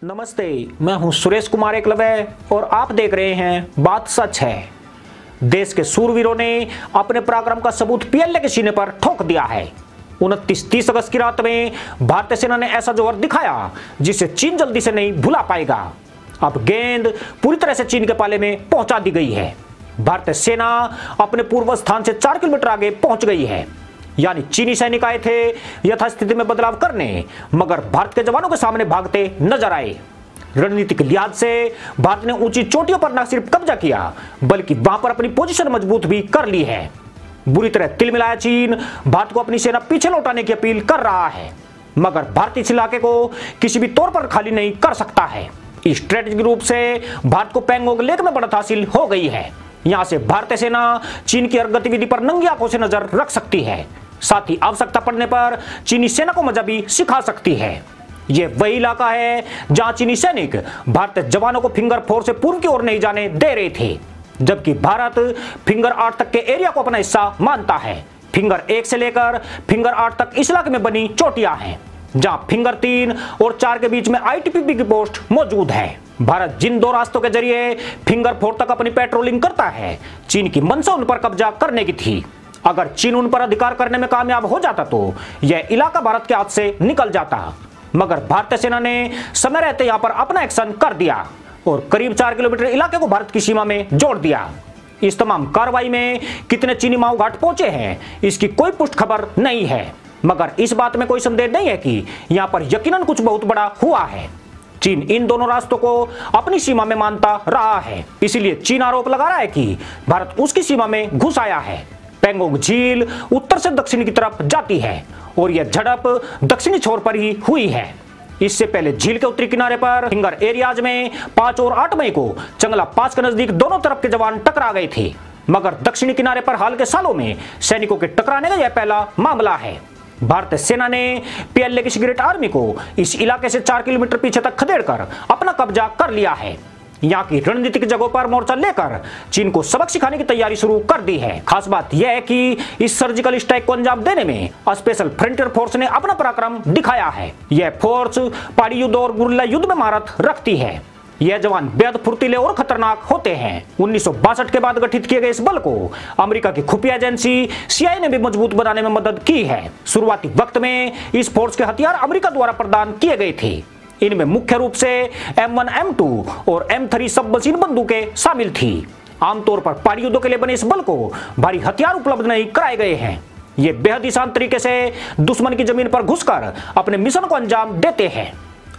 नमस्ते, मैं हूं सुरेश कुमार एकलव्य और आप देख रहे हैं बात सच है। देश के सूरवीरों ने अपने पराक्रम का सबूत पीएलए के सीने पर ठोक दिया है। 29-30 अगस्त की रात में भारतीय सेना ने ऐसा जोहर दिखाया जिसे चीन जल्दी से नहीं भुला पाएगा। अब गेंद पूरी तरह से चीन के पाले में पहुंचा दी गई है। भारतीय सेना अपने पूर्व स्थान से 4 किलोमीटर आगे पहुंच गई है। यानी चीनी सैनिक आए थे यथास्थिति में बदलाव करने, मगर भारत के जवानों के सामने भागते नजर आए। रणनीतिक लिहाज से भारत ने ऊंची चोटियों पर न सिर्फ कब्जा किया बल्कि वहां पर अपनी पोजीशन मजबूत भी कर ली है। बुरी तरह तिलमिलाया चीन भारत को अपनी सेना पीछे लौटाने की अपील कर रहा है, मगर भारत इस इलाके को किसी भी तौर पर खाली नहीं कर सकता है। स्ट्रेटेजिक रूप से भारत को पैंगोंग लेक में बढ़त हासिल हो गई है। यहां से भारतीय सेना चीन की हर गतिविधि पर नंगी आंखों से नजर रख सकती है, साथ ही आवश्यकता पड़ने पर चीनी सेना को मजा भी सिखा सकती है। यह वही इलाका है जहां चीनी सैनिक भारतीय जवानों को फिंगर 4 से पूर्व की ओर नहीं जाने दे रहे थे, जबकि भारत फिंगर 8 तक के एरिया को अपना हिस्सा मानता है। फिंगर 1 से लेकर फिंगर 8 तक इस इलाके में बनी चोटियां हैं, जहां फिंगर 3 और 4 के बीच में आईटीबीपी की पोस्ट मौजूद है। भारत जिन दो रास्तों के जरिए फिंगर 4 तक अपनी पेट्रोलिंग करता है, चीन की मंशा उन पर कब्जा करने की थी। अगर चीन उन पर अधिकार करने में कामयाब हो जाता तो यह इलाका भारत के हाथ से निकल जाता, मगर भारतीय सेना ने समय रहते यहां पर अपना एक्शन कर दिया और करीब 4 किलोमीटर इलाके को भारत की सीमा में जोड़ दिया। इस तमाम कार्रवाई में कितने चीनी माओ घाट पहुंचे हैं इसकी कोई पुष्ट खबर नहीं है, मगर इस बात में कोई संदेह नहीं है कि यहां पर यकीनन कुछ बहुत बड़ा हुआ है। चीन इन दोनों रास्तों को अपनी सीमा में मानता रहा है, इसीलिए चीन आरोप लगा रहा है कि भारत उसकी सीमा में घुस आया है। पैंगोंग झील उत्तर से दक्षिण की तरफ जाती है और यह झड़प दक्षिणी छोर पर ही हुई है। इससे पहले झील के उत्तरी किनारे पर फिंगर एरियाज में 5 और 8 मई को चंगला पास के नजदीक दोनों तरफ के जवान टकरा गए थे, मगर दक्षिणी किनारे पर हाल के सालों में सैनिकों के टकराने का यह पहला मामला है। भारतीय सेना ने पीएलए की सिगरेट आर्मी को इस इलाके से 4 किलोमीटर पीछे तक खदेड़कर अपना कब्जा कर लिया है। यहाँ की रणनीतिक जगहों पर मोर्चा लेकर चीन को सबक सिखाने की तैयारी शुरू कर दी है। खास बात यह है कि इस सर्जिकल स्ट्राइक को अंजाम देने में स्पेशल फ्रंटियर फोर्स ने अपना पराक्रम दिखाया है। यह फोर्स पहाड़ी युद्ध और गुरिल्ला युद्ध में महारत रखती है। यह जवान बेहद फुर्तीले और खतरनाक होते हैं। 1962 के बाद गठित किए गए इस बल को अमेरिका की खुफिया एजेंसी सीआईए ने भी मजबूत बनाने में मदद की है। शुरुआती वक्त में इस फोर्स के हथियार अमेरिका द्वारा प्रदान किए गए थे। इनमें मुख्य रूप से M1, M2 और M3 सब मशीन बंदूकें शामिल थी। आमतौर पर पहाड़ी युद्धों के लिए बने इस बल को भारी हथियार उपलब्ध नहीं कराए गए हैं। ये बेहद ही शांत तरीके से दुश्मन की जमीन पर घुसकर अपने मिशन को अंजाम देते हैं।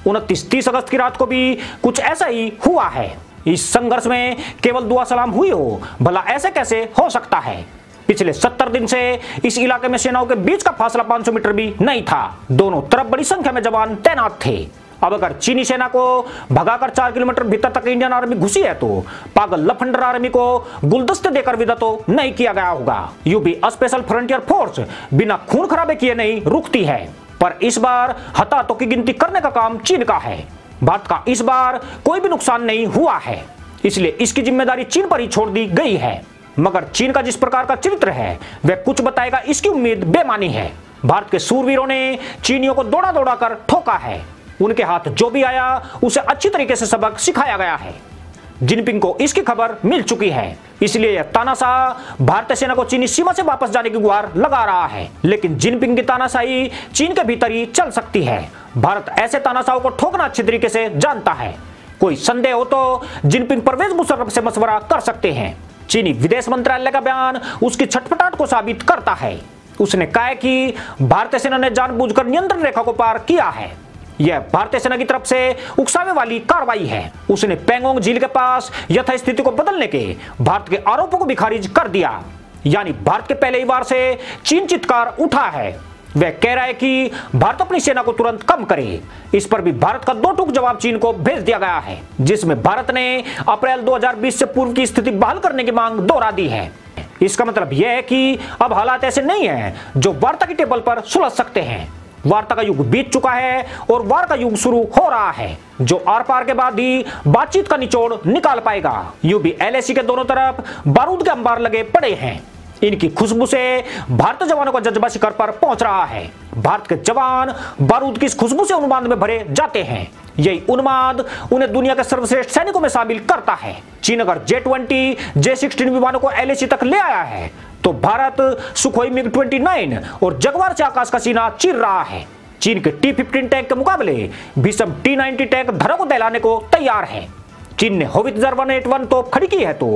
29-30 अगस्त की रात को भी कुछ ऐसा ही हुआ है। इस संघर्ष में केवल दुआ सलाम हुई हो, भला ऐसे कैसे हो सकता है। पिछले 70 दिन से इस इलाके में सेनाओं के बीच का फासला 500 मीटर भी नहीं था। दोनों तरफ बड़ी संख्या में जवान तैनात थे। अब अगर चीनी सेना को भगाकर 4 किलोमीटर भीतर तक इंडियन आर्मी घुसी है तो पागल लफंडर आर्मी को गुलदस्ते देकर विदा तो नहीं किया गया होगा। यूबी स्पेशल फ्रंटियर फोर्स बिना खून खराबे किए नहीं रुकती है, पर इस बार हताहतों की गिनती करने का काम चीन का है। भारत का इस बार कोई भी नुकसान नहीं हुआ है, इसलिए इसकी जिम्मेदारी चीन पर ही छोड़ दी गई है। मगर चीन का जिस प्रकार का चरित्र है वह कुछ बताएगा, इसकी उम्मीद बेमानी है। भारत के सूरवीरों ने चीनियों को दौड़ा दौड़ा कर ठोका है। उनके हाथ जो भी आया उसे अच्छी तरीके से सबक सिखाया गया है। जिनपिंग को इसकी खबर मिल चुकी है, इसलिए यह तानाशाह भारतीय सेना को चीनी सीमा से वापस जाने की गुहार लगा रहा है। लेकिन जिनपिंग की तानाशाही चीन के भीतर ही चल सकती है। भारत ऐसे तानाशाहों को ठोकना अच्छी तरीके से जानता है। कोई संदेह हो तो जिनपिंग परवेज मुशर्रफ से मशवरा कर सकते हैं। चीनी विदेश मंत्रालय का बयान उसकी छटपटाहट को साबित करता है। उसने कहा कि भारतीय सेना ने जानबूझकर नियंत्रण रेखा को पार किया है। यह भारतीय सेना की तरफ से उकसावे वाली कार्रवाई है। उसने पैंगोंग झील के पास यथास्थिति को बदलने के भारत के आरोपों को भी खारिज कर दिया। यानी भारत के पहले ही वार से चीन चित्कार उठा है। वह कह रहा है कि भारत अपनी सेना को तुरंत कम करे। इस पर भी भारत का 2 टूक जवाब चीन को भेज दिया गया है, जिसमें भारत ने अप्रैल 2020 से पूर्व की स्थिति बहाल करने की मांग दोहरा दी है। इसका मतलब यह है कि अब हालात ऐसे नहीं है जो वार्ता की टेबल पर सुलझ सकते हैं। वार्ता का युग बीत चुका है और वार का युग शुरू हो रहा है, जो आर पार के बाद ही बातचीत का निचोड़ निकाल पाएगा। यूबी LAC के दोनों तरफ बारूद के अंबार लगे पड़े हैं। इनकी खुशबू से भारतीय जवानों का जज्बा शिखर पर पहुंच रहा है। भारत के जवान बारूद की इस खुशबू से उन्माद में भरे जाते हैं। यही उन्माद उन्हें दुनिया के सर्वश्रेष्ठ सैनिकों में शामिल करता है। चीन अगर J-20, J-16 विमानों को LAC तक ले आया है तो भारत सुखोई MiG-29 और जगुआर से आकाश का सीना चीर रहा है। चीन के T-15 टैंक के मुकाबले भीषम T-90 टैंक धरा को दहलाने को तैयार है। चीन ने होवित्जर 181 तोप खड़ी की है तो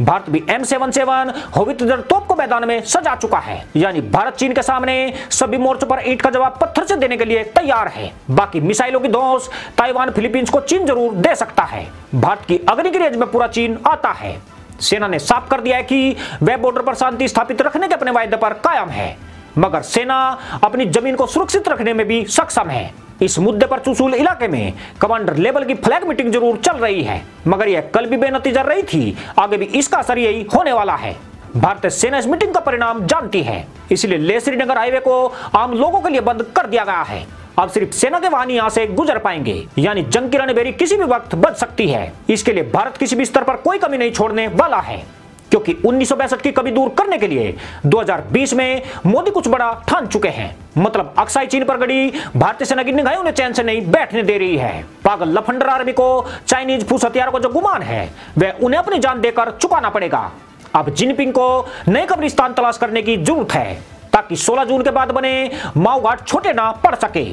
भारत भी M77 होवित्जर तोप को मैदान में सजा चुका है। यानी भारत चीन के सामने सभी मोर्चों पर ईंट का जवाब पत्थर से देने के लिए तैयार है। बाकी मिसाइलों की दोष ताइवान फिलीपींस को चीन जरूर दे सकता है। भारत की अग्नि की रेंज में पूरा चीन आता है। सेना ने साफ कर दिया है कि वह बॉर्डर पर शांति स्थापित रखने के अपने वायदे पर कायम है, मगर सेना अपनी जमीन को सुरक्षित रखने में भी सक्षम है। इस मुद्दे पर चुशूल इलाके में कमांडर लेवल की फ्लैग मीटिंग जरूर चल रही है, मगर यह कल भी बेनतीजा रही थी। आगे भी इसका असर यही होने वाला है। भारतीय सेना इस मीटिंग का परिणाम जानती है, इसलिए लेह श्रीनगर हाईवे को आम लोगों के लिए बंद कर दिया गया है। अब सिर्फ सेना के वाहन यहां से गुजर पाएंगे, यानी जंग की रणभेरी किसी भी वक्त बच सकती है। इसके लिए भारत किसी भी स्तर पर कोई कमी नहीं छोड़ने वाला है, क्योंकि 1962 की कमी दूर करने के लिए 2020 में मोदी कुछ बड़ा ठान चुके हैं। मतलब अक्साई चीन पर गड़ी भारतीय सेना की निगाहें उन्हें चैन से नहीं बैठने दे रही है। पागल लफंडर आर्मी को चाइनीज फूस हथियारों को जो गुमान है वह उन्हें अपनी जान देकर चुकाना पड़ेगा। अब जिनपिंग को नए कब्रिस्तान तलाश करने की जरूरत है, ताकि 16 जून के बाद बने माओ घाट छोटे ना पड़ सके।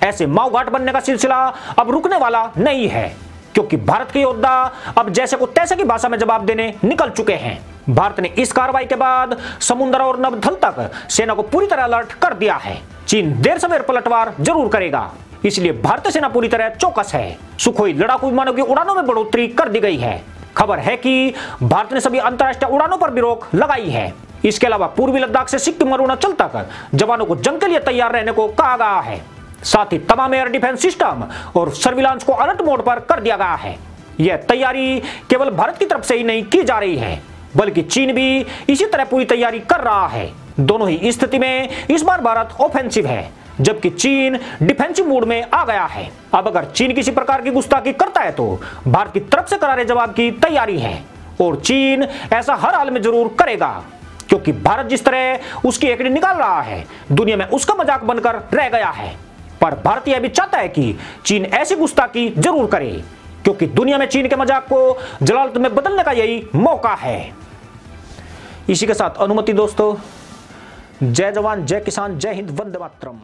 ऐसे माओ घाट बनने का सिलसिला अब रुकने वाला नहीं है, क्योंकि भारत के योद्धा अब जैसे को तैसे की भाषा में जवाब देने निकल चुके हैं। भारत ने इस कार्रवाई के बाद समुद्र और नभथल तक सेना को पूरी तरह अलर्ट कर दिया है। चीन देर सवेर पलटवार जरूर करेगा, इसलिए भारतीय सेना पूरी तरह चौकस है। सुखोई लड़ाकू विमानों की उड़ानों में बढ़ोतरी कर दी गई है। खबर है कि भारत ने सभी अंतर्राष्ट्रीय उड़ानों पर भी रोक लगाई है। इसके अलावा पूर्वी लद्दाख से सिक्किम और अरुणाचल तक जवानों को जंग के लिए तैयार रहने को कहा गया है। साथ ही तमाम एयर डिफेंस सिस्टम और सर्विलांस को अलर्ट मोड पर कर दिया गया है। यह तैयारी केवल भारत की तरफ से ही नहीं की जा रही है, बल्कि चीन भी इसी तरह पूरी तैयारी कर रहा है। दोनों ही स्थिति में इस बार भारत ऑफेंसिव है, जबकि चीन डिफेंसिव मोड में आ गया है। अब अगर चीन किसी प्रकार की गुस्ताखी करता है तो भारत की तरफ से करारे जवाब की तैयारी है, और चीन ऐसा हर हाल में जरूर करेगा, क्योंकि भारत जिस तरह उसकी एकड़ी निकाल रहा है दुनिया में उसका मजाक बनकर रह गया है। पर भारत यह भी चाहता है कि चीन ऐसी गुस्ताखी जरूर करे, क्योंकि दुनिया में चीन के मजाक को जलालत में बदलने का यही मौका है। इसी के साथ अनुमति दोस्तों। जय जवान, जय किसान, जय हिंद, वंदे मातरम।